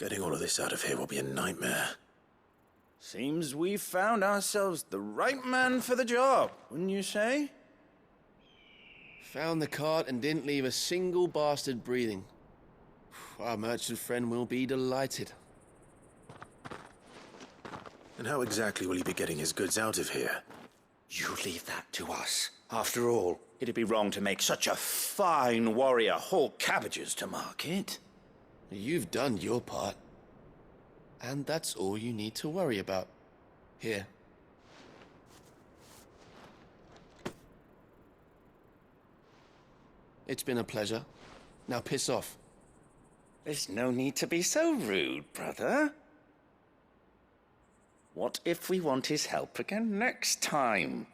Getting all of this out of here will be a nightmare. Seems we've found ourselves the right man for the job, wouldn't you say? Found the cart and didn't leave a single bastard breathing. Our merchant friend will be delighted. And how exactly will he be getting his goods out of here? You leave that to us. After all, it'd be wrong to make such a fine warrior haul cabbages to market. You've done your part. And that's all you need to worry about. Here. It's been a pleasure. Now piss off. There's no need to be so rude, brother. What if we want his help again next time?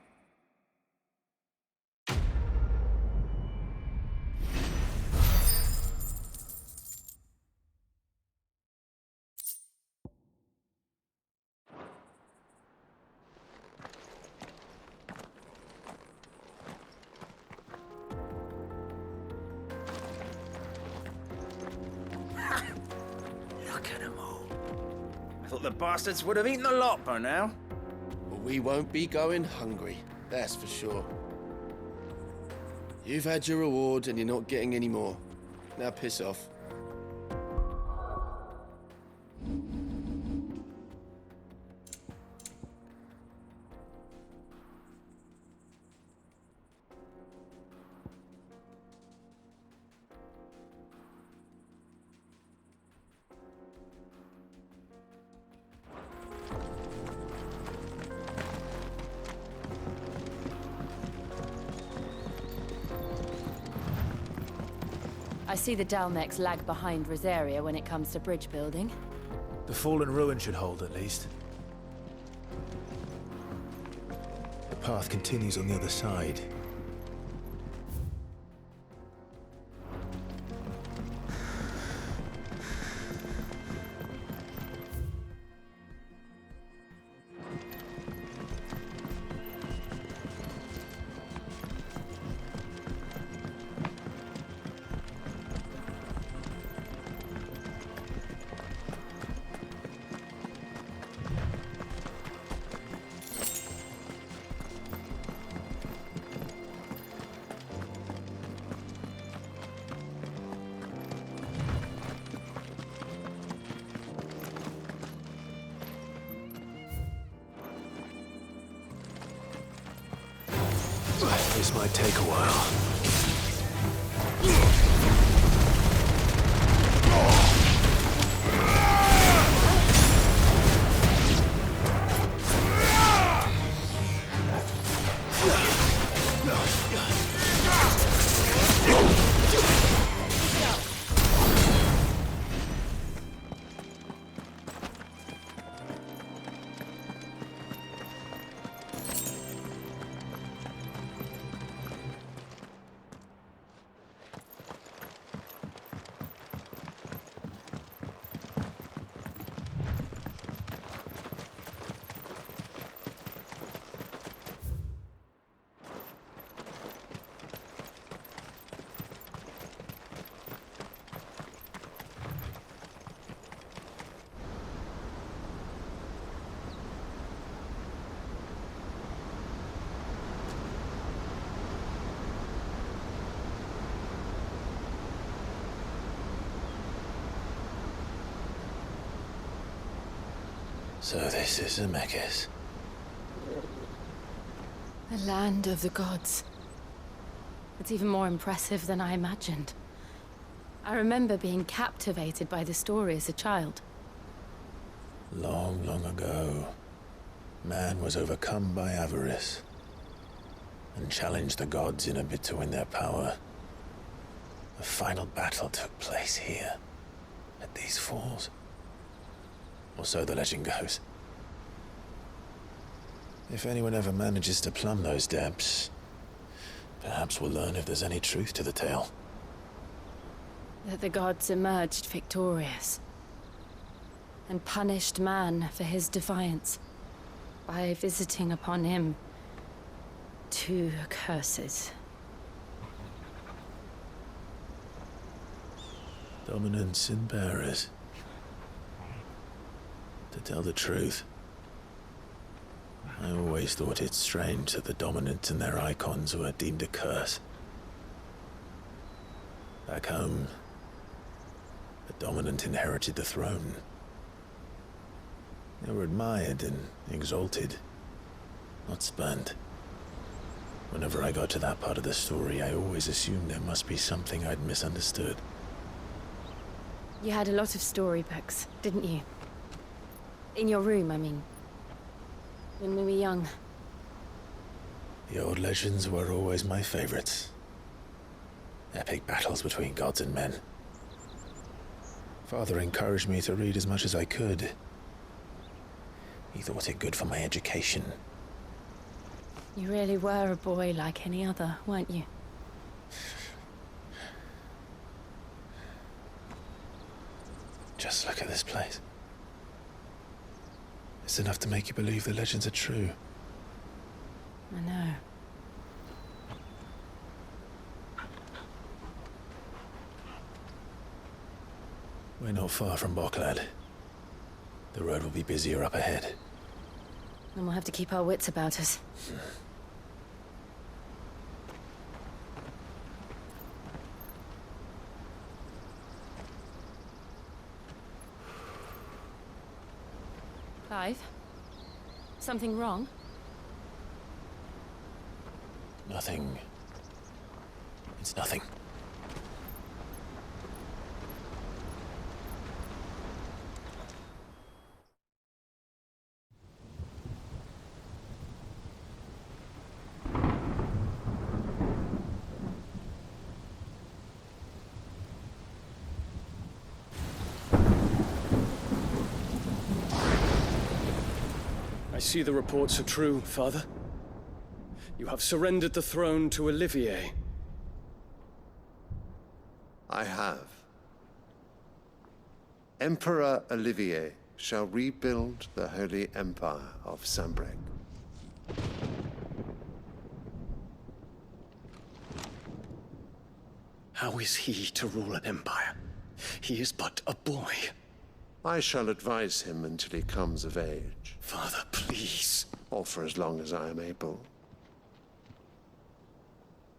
Look at them all. I thought the bastards would have eaten the lot by now. But we won't be going hungry, that's for sure. You've had your reward and you're not getting any more. Now piss off. I see the Dalmex lag behind Rosaria when it comes to bridge building. The fallen ruin should hold, at least. The path continues on the other side. This might take a while. So this is Zemeckis. The land of the gods. It's even more impressive than I imagined. I remember being captivated by the story as a child. Long, long ago, man was overcome by avarice and challenged the gods in a bid to win their power. The final battle took place here, at these falls. Or so the legend goes. If anyone ever manages to plumb those depths, perhaps we'll learn if there's any truth to the tale. That the gods emerged victorious and punished man for his defiance by visiting upon him 2 curses. Dominance and bearers. To tell the truth, I always thought it strange that the dominant and their icons were deemed a curse. Back home, the dominant inherited the throne. They were admired and exalted, not spurned. Whenever I got to that part of the story, I always assumed there must be something I'd misunderstood. You had a lot of storybooks, didn't you? In your room, I mean. When we were young. The old legends were always my favorites. Epic battles between gods and men. Father encouraged me to read as much as I could. He thought it good for my education. You really were a boy like any other, weren't you? Just look at this place. It's enough to make you believe the legends are true. I know. We're not far from Boklad. The road will be busier up ahead. Then we'll have to keep our wits about us. Clive? Something wrong? Nothing. It's nothing. I see the reports are true, Father. You have surrendered the throne to Olivier. I have. Emperor Olivier shall rebuild the Holy Empire of Sanbreque. How is he to rule an empire? He is but a boy. I shall advise him until he comes of age, Father, please. or for as long as I am able.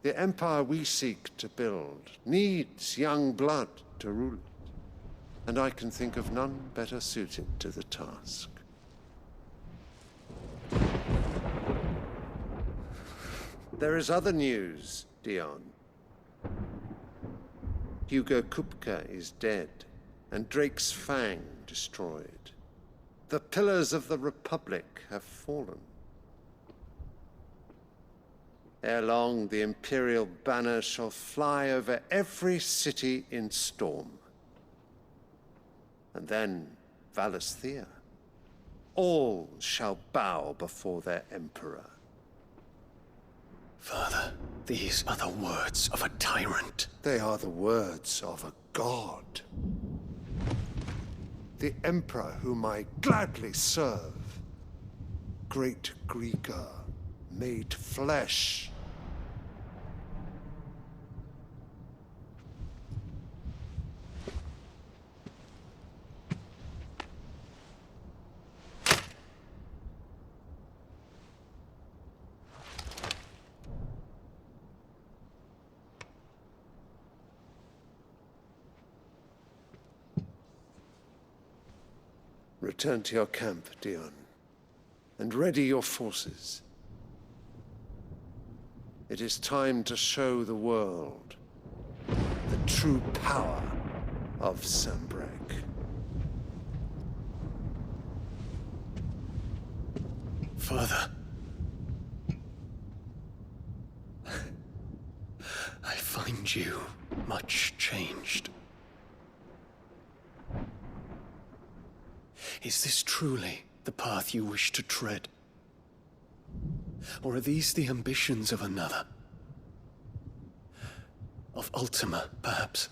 The empire we seek to build needs young blood to rule it, and I can think of none better suited to the task. There is other news, Dion. Hugo Kupka is dead, and Drake's Fang destroyed. The pillars of the Republic have fallen. Ere long, the Imperial banner shall fly over every city in Storm. And then Valisthea. All shall bow before their Emperor. Father, these are the words of a tyrant. They are the words of a god. The Emperor whom I gladly serve. Great Greeker, made flesh. Return to your camp, Dion, and ready your forces. It is time to show the world the true power of Sanbreque. Father. I find you much changed. Is this truly the path you wish to tread? Or are these the ambitions of another? Of Ultima, perhaps?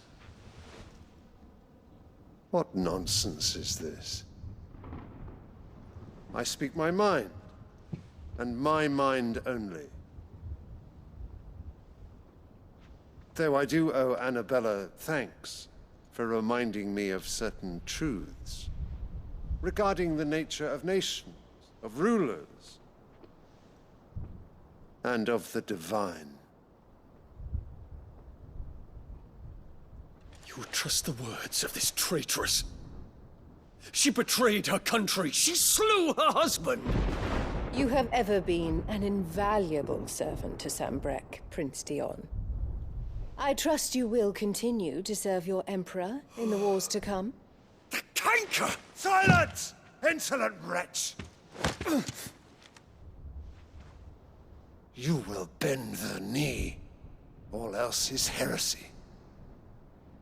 What nonsense is this? I speak my mind, and my mind only. Though I do owe Annabella thanks for reminding me of certain truths. regarding the nature of nations, of rulers, and of the divine. You would trust the words of this traitress? She betrayed her country. She slew her husband. You have ever been an invaluable servant to Sambrek, Prince Dion. I trust you will continue to serve your Emperor in the wars to come. The canker! Silence! Insolent wretch! You will bend the knee. All else is heresy.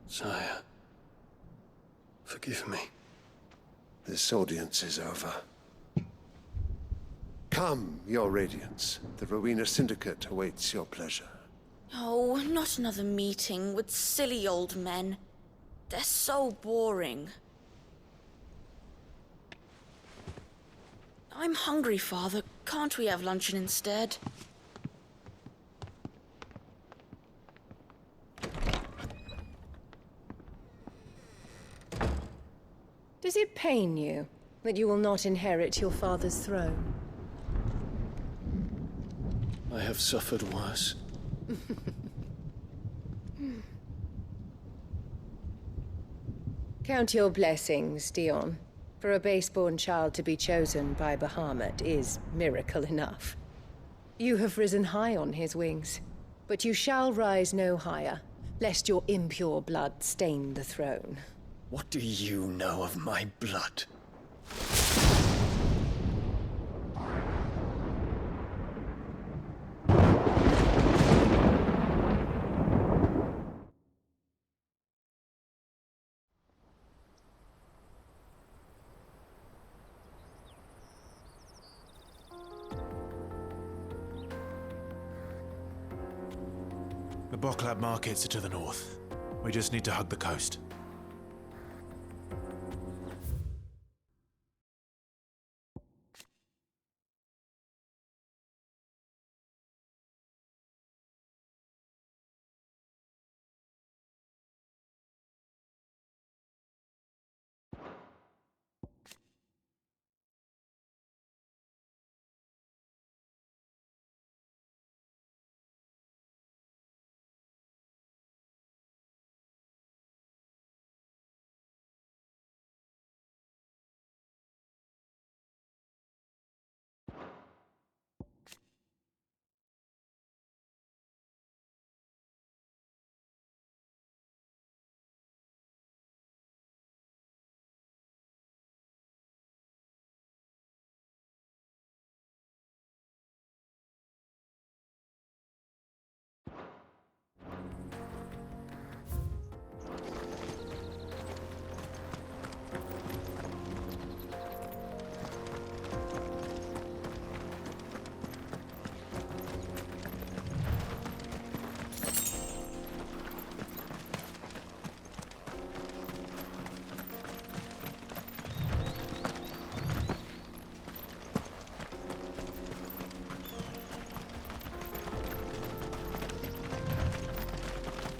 Sire, forgive me. This audience is over. Come, your Radiance. The Rowena Syndicate awaits your pleasure. Oh, not another meeting with silly old men. They're so boring. I'm hungry, Father. Can't we have luncheon instead? Does it pain you that you will not inherit your father's throne? I have suffered worse. Count your blessings, Dion. For a base-born child to be chosen by Bahamut is miracle enough. You have risen high on his wings, but you shall rise no higher, lest your impure blood stain the throne. What do you know of my blood? The Boklad markets are to the north. We just need to hug the coast.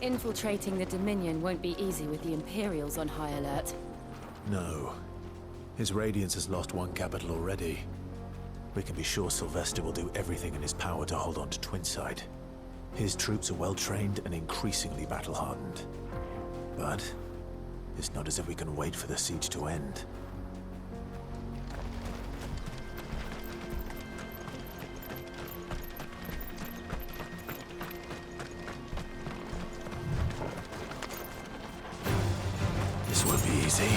Infiltrating the Dominion won't be easy with the Imperials on high alert. No. His Radiance has lost one capital already. We can be sure Sylvester will do everything in his power to hold on to Twinside. His troops are well-trained and increasingly battle-hardened. But it's not as if we can wait for the siege to end. This won't be easy.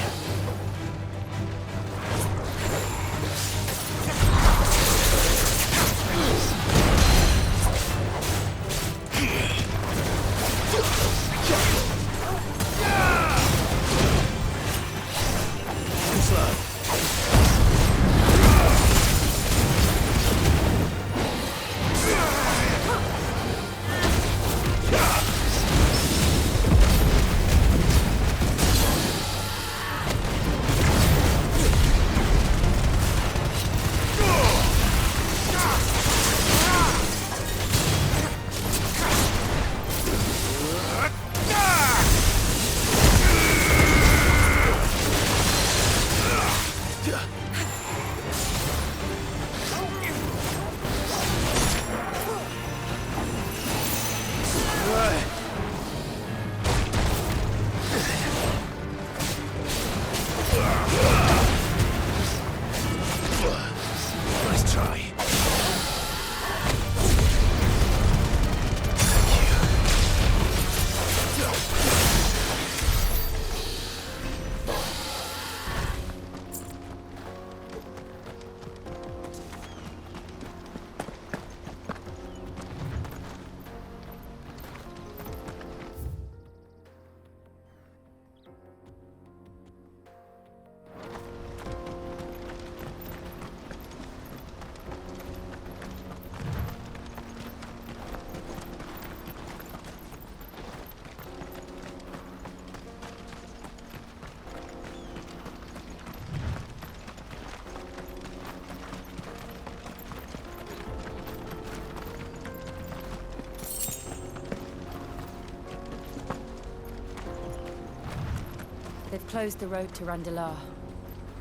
They've closed the road to Randalar.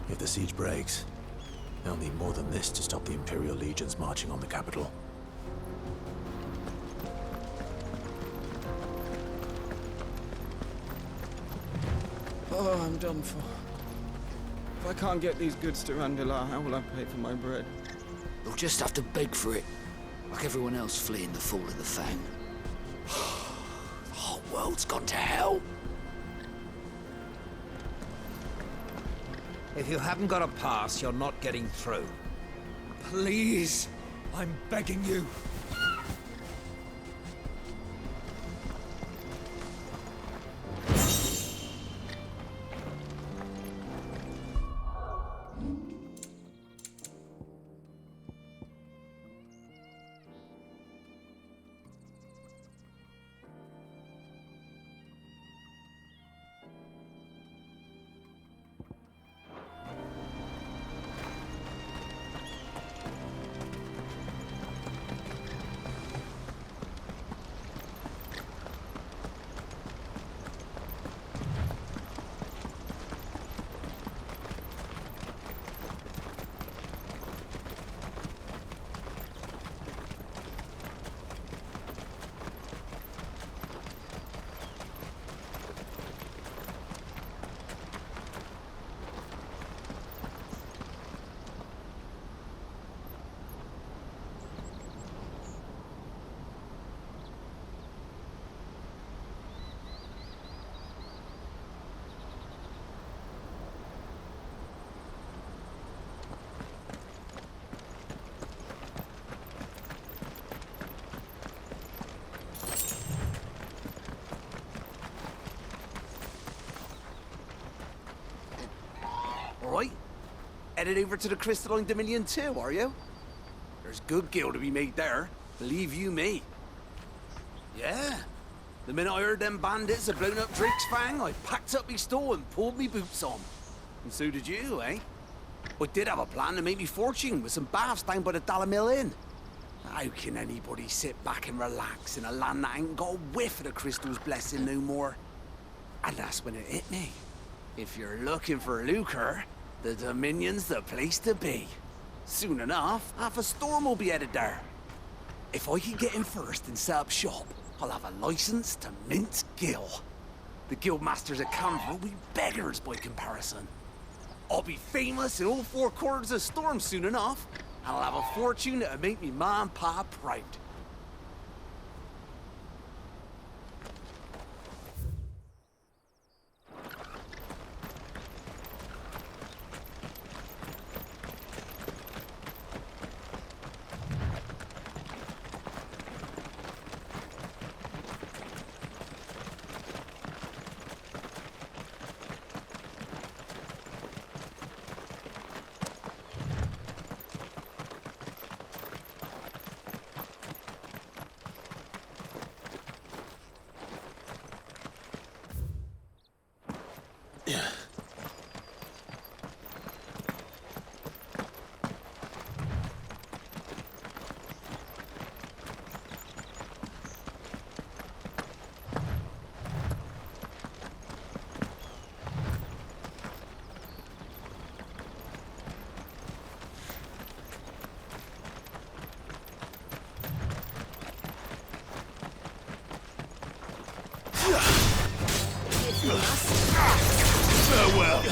If the siege breaks, they'll need more than this to stop the Imperial legions marching on the capital. Oh, I'm done for. If I can't get these goods to Randalar, how will I pay for my bread? You'll just have to beg for it, like everyone else fleeing the fall of the Fang. The whole world's gone to hell. If you haven't got a pass, you're not getting through. Please, I'm begging you. Right. Headed over to the Crystalline Dominion too, are you? There's good gil to be made there, believe you me. Yeah. The minute I heard them bandits had blown up Drake's Fang, I packed up me store and pulled me boots on. And so did you, eh? I did have a plan to make me fortune with some baths down by the Dalamil Inn. How can anybody sit back and relax in a land that ain't got a whiff of the crystal's blessing no more? And that's when it hit me. If you're looking for lucre, the Dominion's the place to be. Soon enough, half a storm will be headed there. If I can get in first and set up shop, I'll have a license to mint gil. The guildmasters at Canberra will be beggars by comparison. I'll be famous in all four quarters of Storm soon enough, and I'll have a fortune that'll make me ma and pa proud. Farewell.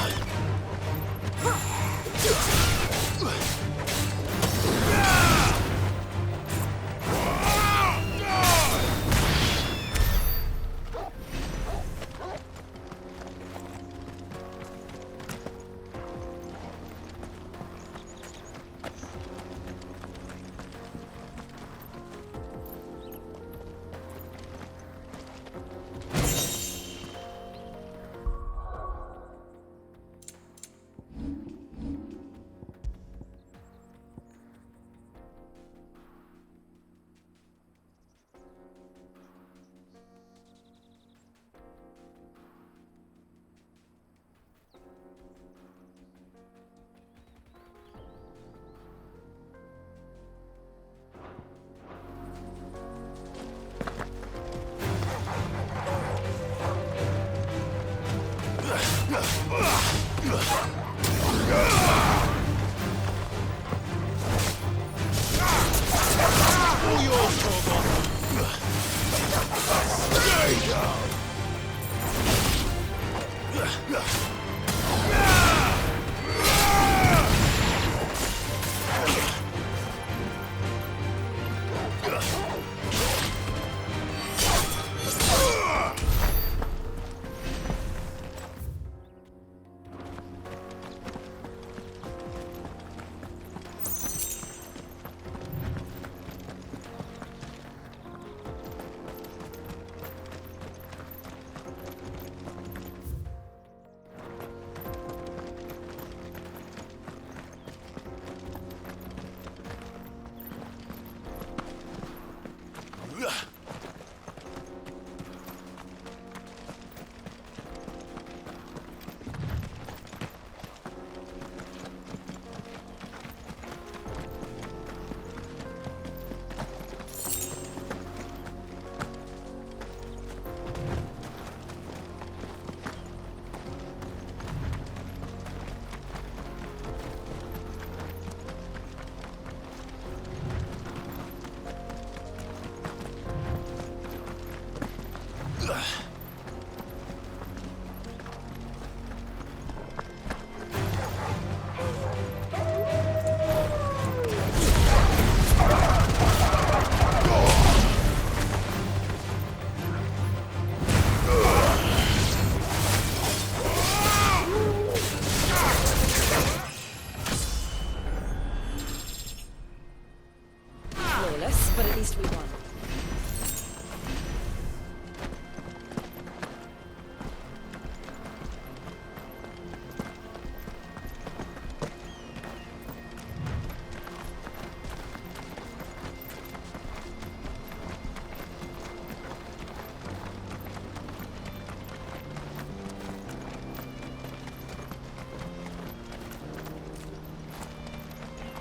But at least we won.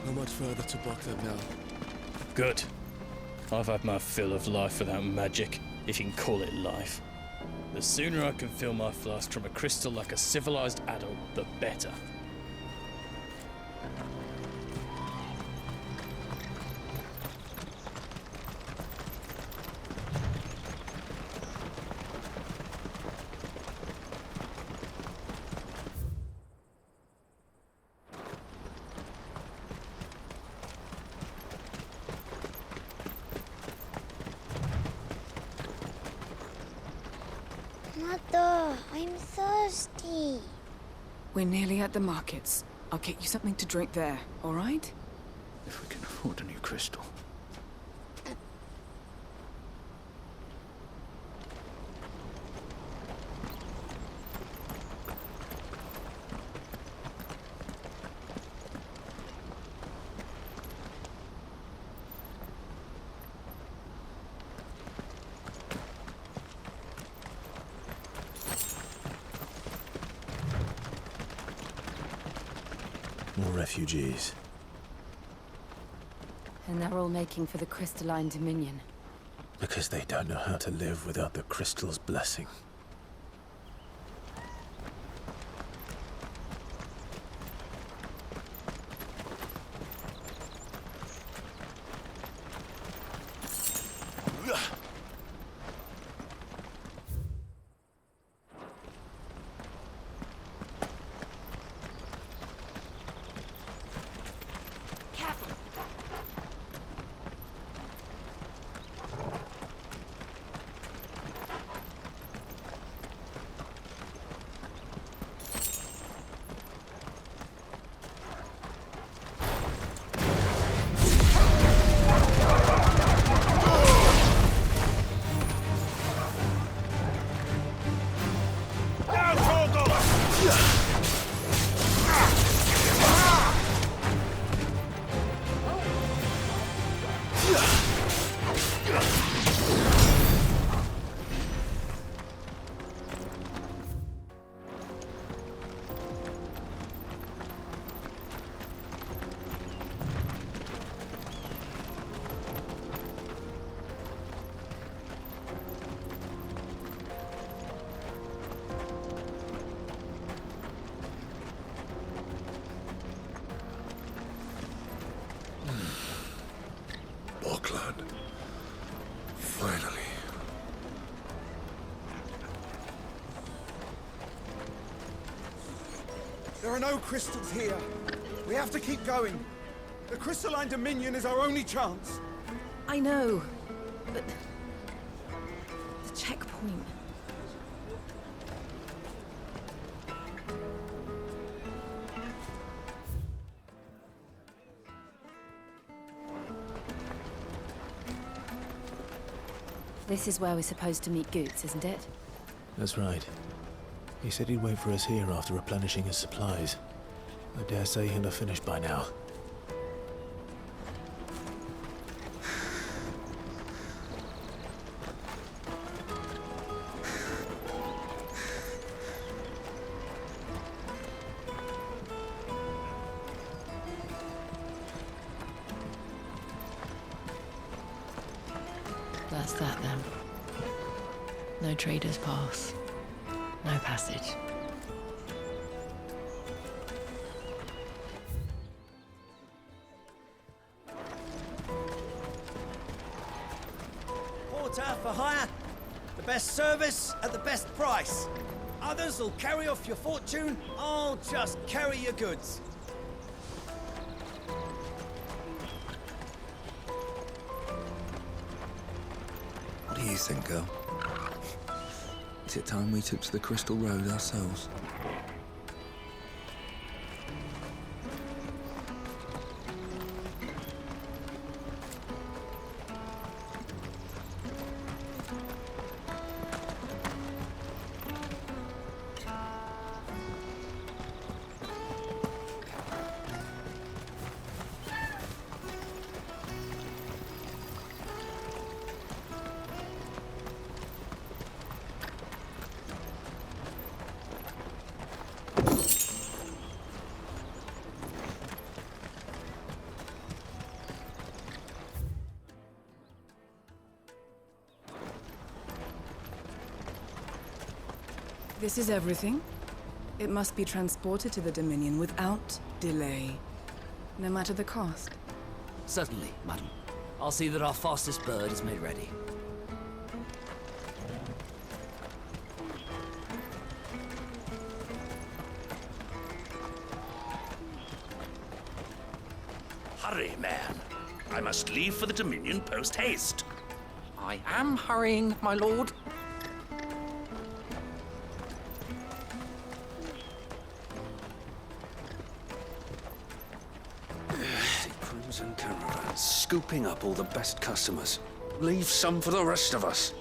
Not much further to Boklad now. Good. I've had my fill of life without magic, if you can call it life. The sooner I can fill my flask from a crystal like a civilized adult, the better. Mother, I'm thirsty. We're nearly at the markets. I'll get you something to drink there, all right? If we can afford a new crystal. More refugees. And they're all making for the crystalline dominion. Because they don't know how to live without the crystal's blessing. There are no crystals here. We have to keep going. The crystalline dominion is our only chance. I know, but... the checkpoint... This is where we're supposed to meet Goots, isn't it? That's right. He said he'd wait for us here after replenishing his supplies. I dare say he'll have finished by now. That's that then. No traders pass. No passage. Porter for hire. The best service at the best price. Others will carry off your fortune. I'll just carry your goods. What do you think, girl? Is it time we took to the Crystal Road ourselves? This is everything. It must be transported to the Dominion without delay, no matter the cost. Certainly, madam. I'll see that our fastest bird is made ready. Hurry, man. I must leave for the Dominion post-haste. I am hurrying, my lord. Crimson Caravan, scooping up all the best customers. Leave some for the rest of us.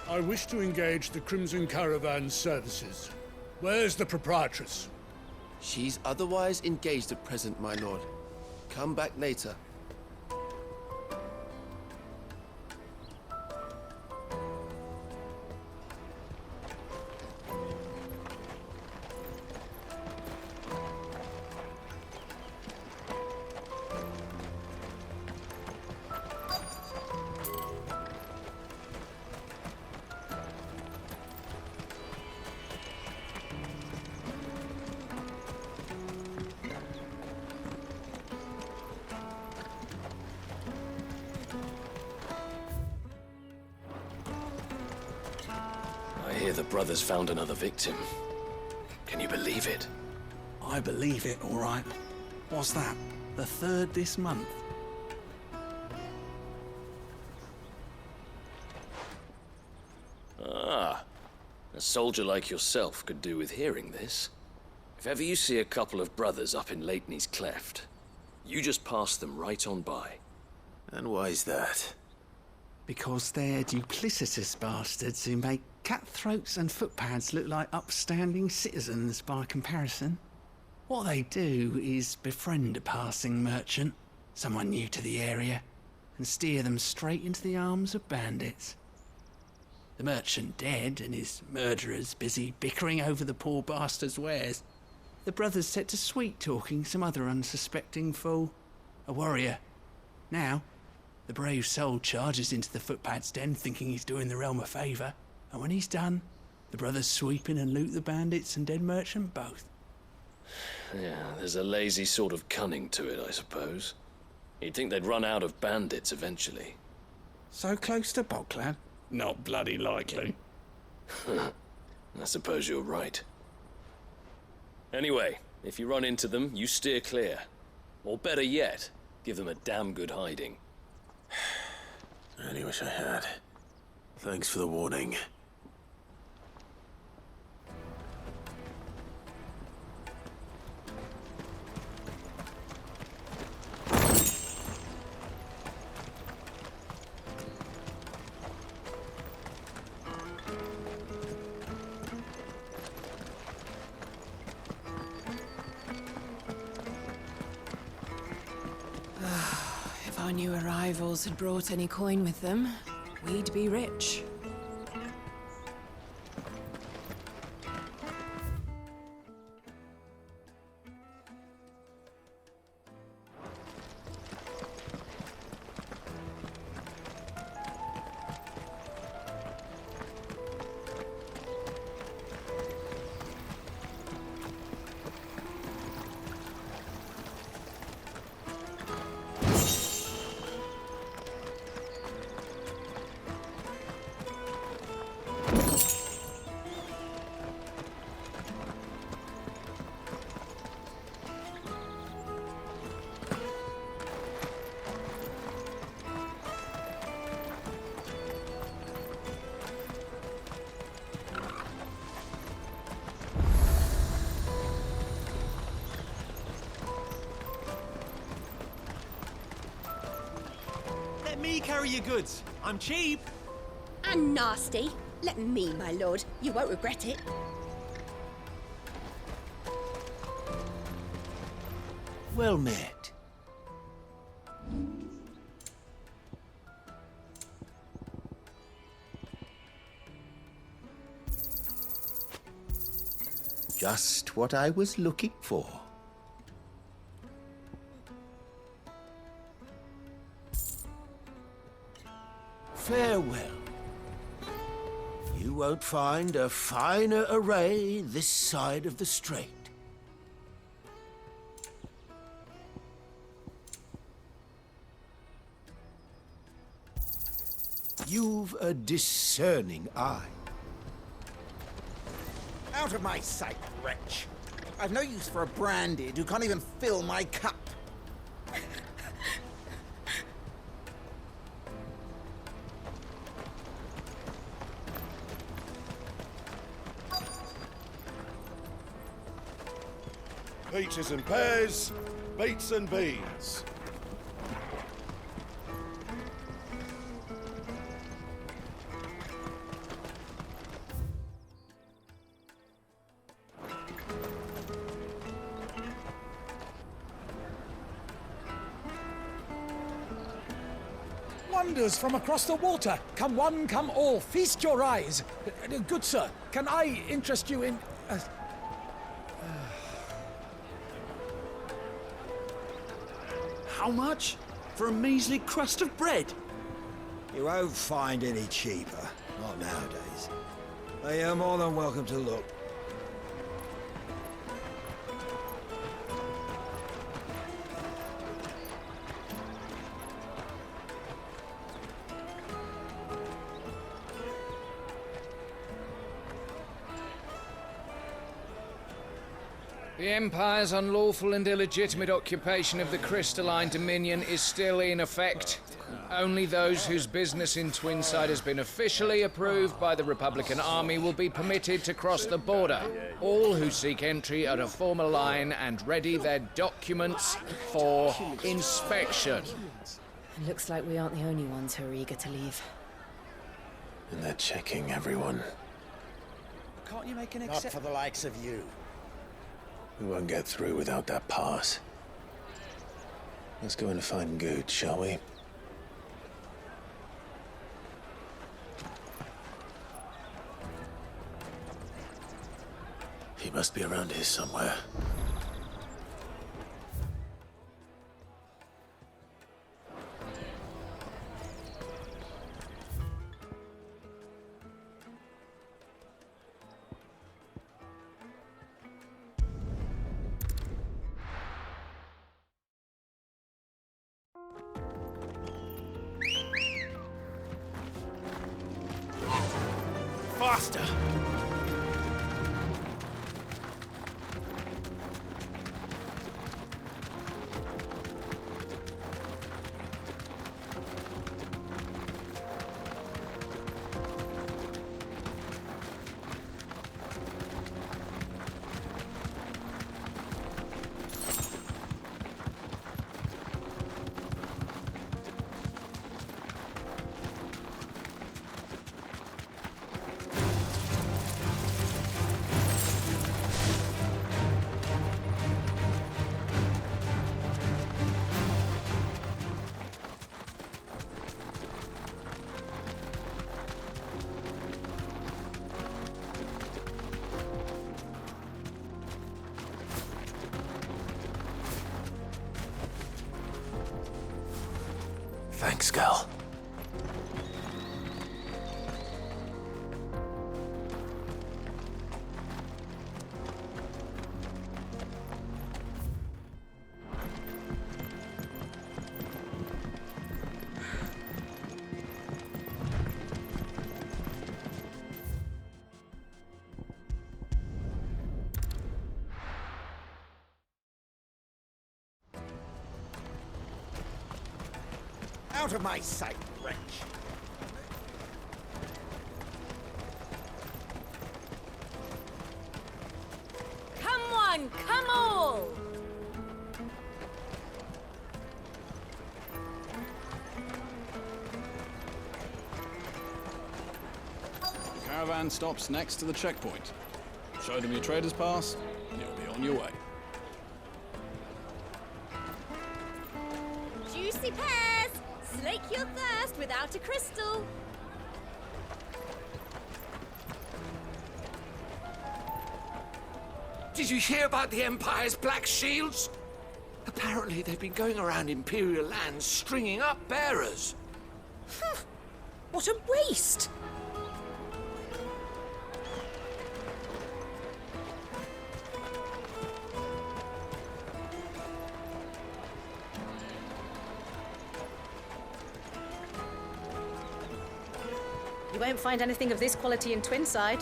I wish to engage the Crimson Caravan's services. Where's the proprietress? She's otherwise engaged at present, my lord. Come back later. I hear the brothers found another victim. Can you believe it? I believe it, all right. What's that? The third this month? Ah, a soldier like yourself could do with hearing this. If ever you see a couple of brothers up in Leitney's Cleft, you just pass them right on by. And why's that? Because they're duplicitous bastards who make cutthroats and footpads look like upstanding citizens by comparison. What they do is befriend a passing merchant, someone new to the area, and steer them straight into the arms of bandits. The merchant dead and his murderers busy bickering over the poor bastard's wares. The brothers set to sweet-talking some other unsuspecting fool, a warrior. Now, The brave soul charges into the footpad's den thinking he's doing the realm a favour, and when he's done, the brothers sweep in and loot the bandits and dead merchant both. Yeah, there's a lazy sort of cunning to it, I suppose. You'd think they'd run out of bandits eventually. So close to Boklad? Not bloody likely. I suppose you're right. Anyway, if you run into them, you steer clear. Or better yet, give them a damn good hiding. I only wish I had. Thanks for the warning. If our new arrivals had brought any coin with them, we'd be rich. Let me carry your goods. I'm cheap. And nasty. Let me, my lord. You won't regret it. Well met. Just what I was looking for. Farewell. You won't find a finer array this side of the strait. You've a discerning eye. Out of my sight, wretch. I've no use for a branded who can't even fill my cup. Peaches and pears, beets and beans. Wonders from across the water. Come one, come all. Feast your eyes. Good sir, can I interest you in... How much? For a measly crust of bread? You won't find any cheaper. Not nowadays. But you're more than welcome to look. The Empire's unlawful and illegitimate occupation of the crystalline dominion is still in effect. Only those whose business in Twinside has been officially approved by the Republican Army will be permitted to cross the border. All who seek entry are to form a line and ready their documents for inspection. Looks like we aren't the only ones who are eager to leave. And they're checking everyone. Can't you make an exception? Not for the likes of you. We won't get through without that pass. Let's go in and find Good, shall we? He must be around here somewhere. faster! Thanks, girl. Out of my sight, wretch! Come one, come all! The caravan stops next to the checkpoint. Show them your trader's pass, you'll be on your way. Juicy pears! Slake your thirst without a crystal. Did you hear about the Empire's Black Shields? Apparently they've been going around Imperial lands stringing up bearers. What a waste! You won't find anything of this quality in Twinside.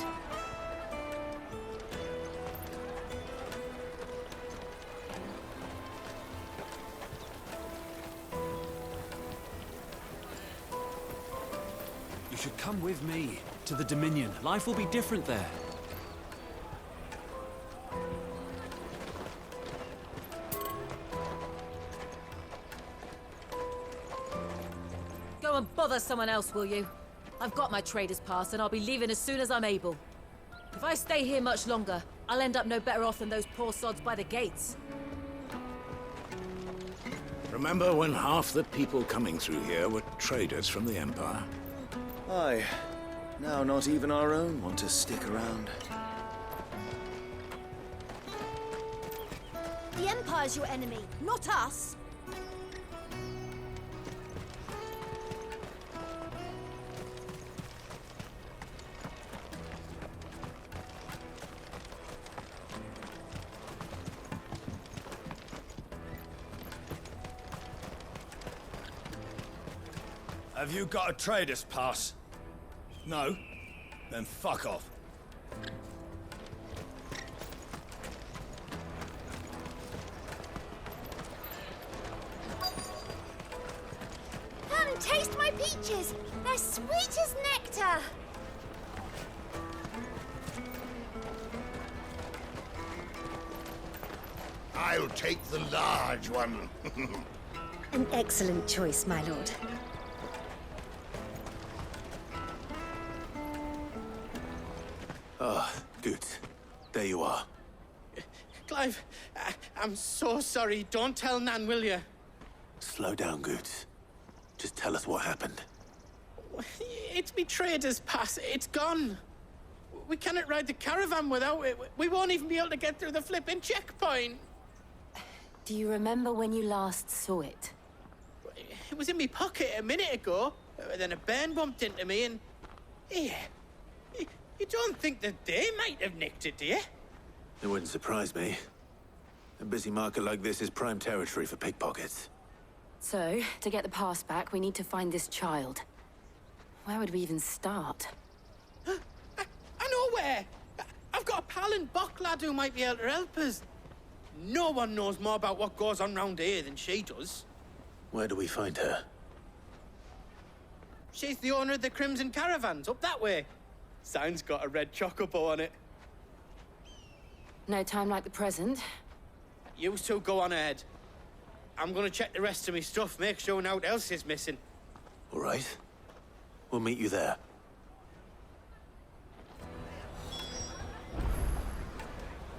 You should come with me to the Dominion. Life will be different there. Go and bother someone else, will you? I've got my trader's pass and I'll be leaving as soon as I'm able. If I stay here much longer, I'll end up no better off than those poor sods by the gates. Remember when half the people coming through here were traders from the Empire? Aye. Now not even our own want to stick around. The Empire's your enemy, not us. Have you got a trader's pass? No? Then fuck off. Come, taste my peaches. They're sweet as nectar. I'll take the large one. An excellent choice, my lord. Ah, good. There you are. Clive, I'm so sorry. Don't tell Nan, will you? Slow down, Goots. Just tell us what happened. It's me trader's pass. It's gone. We cannot ride the caravan without it. We won't even be able to get through the flipping checkpoint. Do you remember when you last saw it? It was in my pocket a minute ago. Then a bairn bumped into me and... Here. You don't think that they might have nicked it, do you? It wouldn't surprise me. A busy market like this is prime territory for pickpockets. So, to get the pass back, we need to find this child. Where would we even start? nowhere. I've got a pal in Boklad who might be able to help us. No one knows more about what goes on round here than she does. Where do we find her? She's the owner of the Crimson Caravans, up that way. Sign's got a red chocobo on it. No time like the present. You two go on ahead. I'm gonna check the rest of my stuff, make sure naught else is missing. All right. We'll meet you there.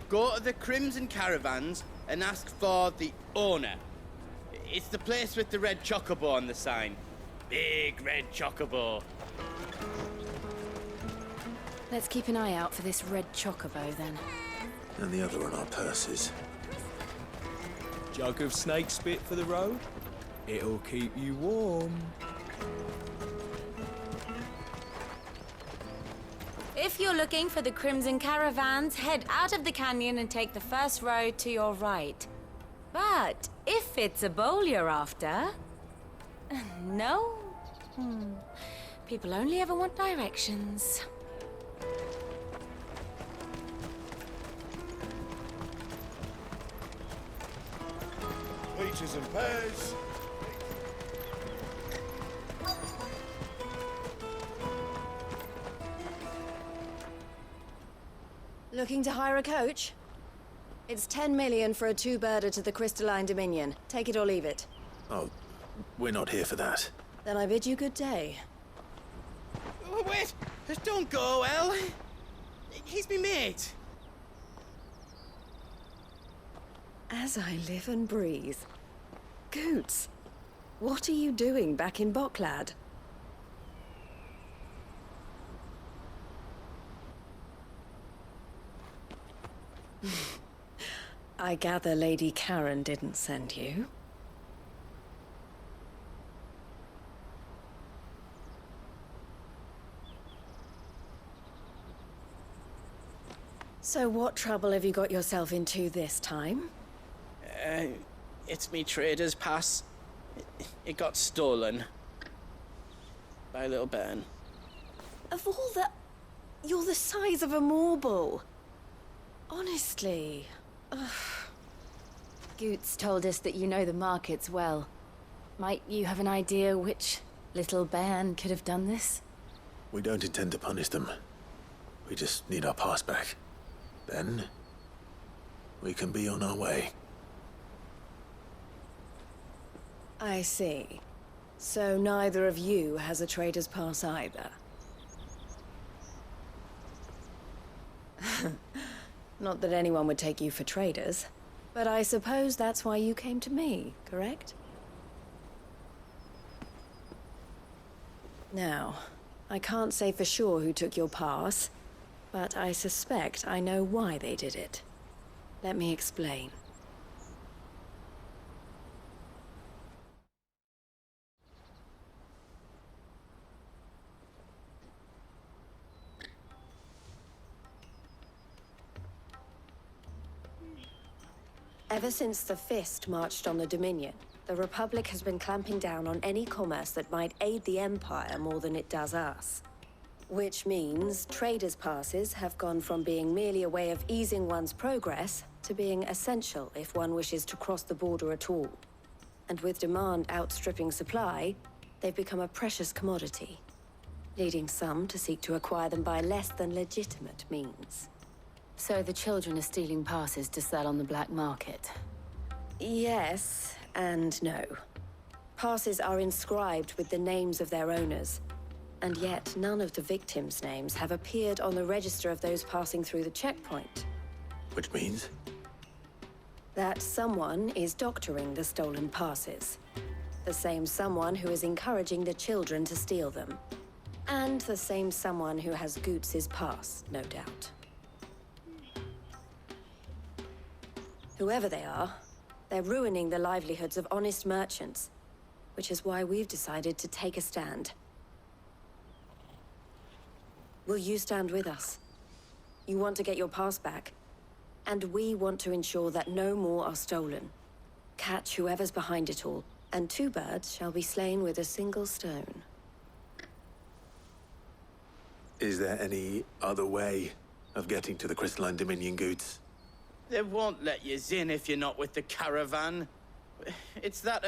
Go to the Crimson Caravans and ask for the owner. It's the place with the red chocobo on the sign. Big red chocobo. Let's keep an eye out for this red chocobo, then. And the other on our purses. Jug of snake spit for the road? It'll keep you warm. If you're looking for the Crimson Caravans, head out of the canyon and take the first road to your right. But if it's a bowl you're after... No? People only ever want directions. Peaches and pears. Looking to hire a coach? It's 10 million for a two-birder to the Crystalline Dominion. Take it or leave it. Oh, we're not here for that. Then I bid you good day. Oh, wait! Don't go, El. He's me mate. As I live and breathe. Goots, what are you doing back in Boklad? I gather Lady Karen didn't send you. So what trouble have you got yourself into this time? It's me trader's pass. It got stolen. By a little bairn. Of all the... You're the size of a marble. Honestly. Ugh. Goots told us that you know the markets well. Might you have an idea which little bairn could have done this? We don't intend to punish them. We just need our pass back. Then, we can be on our way. I see. So neither of you has a trader's pass either. Not that anyone would take you for traders, but I suppose that's why you came to me, correct? Now, I can't say for sure who took your pass, but I suspect I know why they did it. Let me explain. Ever since the Fist marched on the Dominion, the Republic has been clamping down on any commerce that might aid the Empire more than it does us. Which means traders' passes have gone from being merely a way of easing one's progress to being essential if one wishes to cross the border at all. And with demand outstripping supply, they've become a precious commodity, leading some to seek to acquire them by less than legitimate means. So the children are stealing passes to sell on the black market? Yes, and no. Passes are inscribed with the names of their owners, and yet none of the victims' names have appeared on the register of those passing through the checkpoint. Which means? That someone is doctoring the stolen passes. The same someone who is encouraging the children to steal them. And the same someone who has Goots' pass, no doubt. Whoever they are, they're ruining the livelihoods of honest merchants, which is why we've decided to take a stand. Will you stand with us? You want to get your pass back, and we want to ensure that no more are stolen. Catch whoever's behind it all, and two birds shall be slain with a single stone. Is there any other way of getting to the Crystalline Dominion goods? They won't let you in if you're not with the caravan. It's that,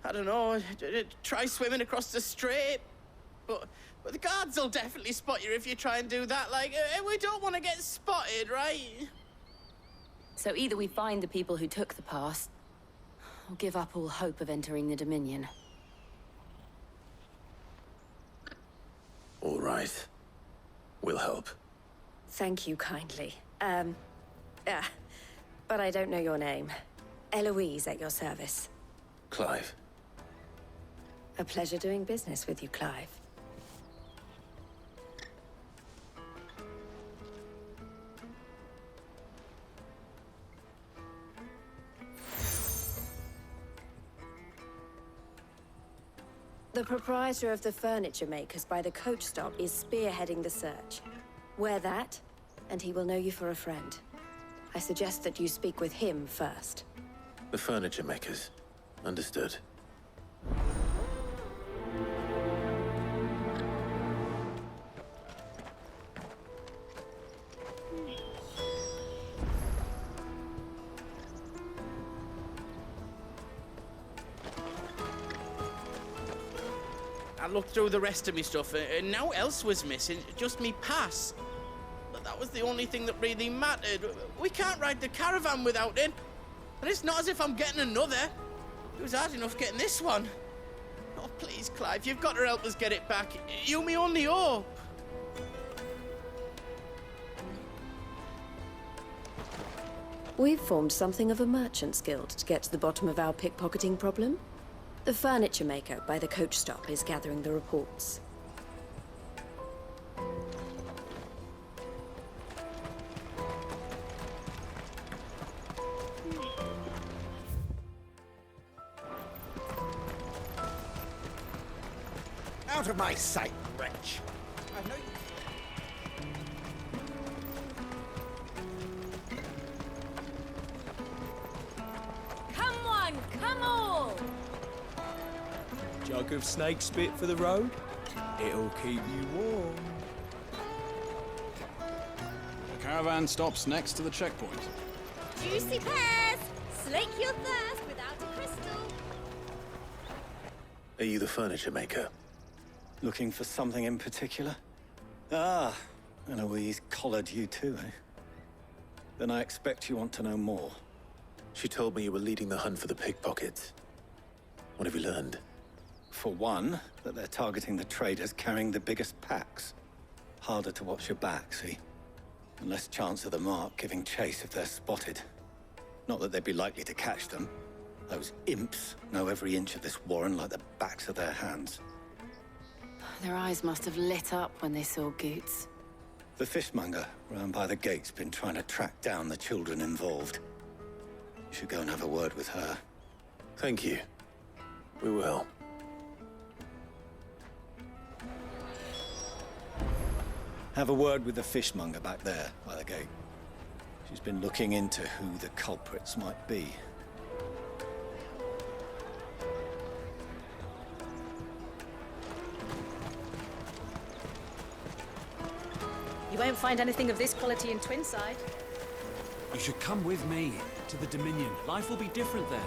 I don't know, try swimming across the strait. But the guards will definitely spot you if you try and do that. Like, we don't want to get spotted, right? So either we find the people who took the pass, or give up all hope of entering the Dominion. All right. We'll help. Thank you kindly. But I don't know your name. Eloise at your service. Clive. A pleasure doing business with you, Clive. The proprietor of the furniture makers by the coach stop is spearheading the search. Wear that, and he will know you for a friend. I suggest that you speak with him first. The furniture makers. Understood. I looked through the rest of me stuff, and now else was missing, just me pass. But that was the only thing that really mattered. We can't ride the caravan without it. And it's not as if I'm getting another. It was hard enough getting this one. Oh, please, Clive, you've got to help us get it back. You're my only hope. We've formed something of a merchant's guild to get to the bottom of our pickpocketing problem. The furniture maker by the coach stop is gathering the reports. Out of my sight, wretch! I know you... Come on, come all! Jug of snake spit for the road? It'll keep you warm. The caravan stops next to the checkpoint. Juicy pears! Slake your thirst without a crystal. Are you the furniture maker? Looking for something in particular? Ah, Eloise collared you too, eh? Then I expect you want to know more. She told me you were leading the hunt for the pickpockets. What have you learned? For one, that they're targeting the traders carrying the biggest packs. Harder to watch your back, see? And less chance of the mark giving chase if they're spotted. Not that they'd be likely to catch them. Those imps know every inch of this warren like the backs of their hands. Their eyes must have lit up when they saw Goots. The fishmonger round by the gate's been trying to track down the children involved. You should go and have a word with her. Thank you. We will. Have a word with the fishmonger back there by the gate. She's been looking into who the culprits might be. You won't find anything of this quality in Twinside. You should come with me to the Dominion. Life will be different there.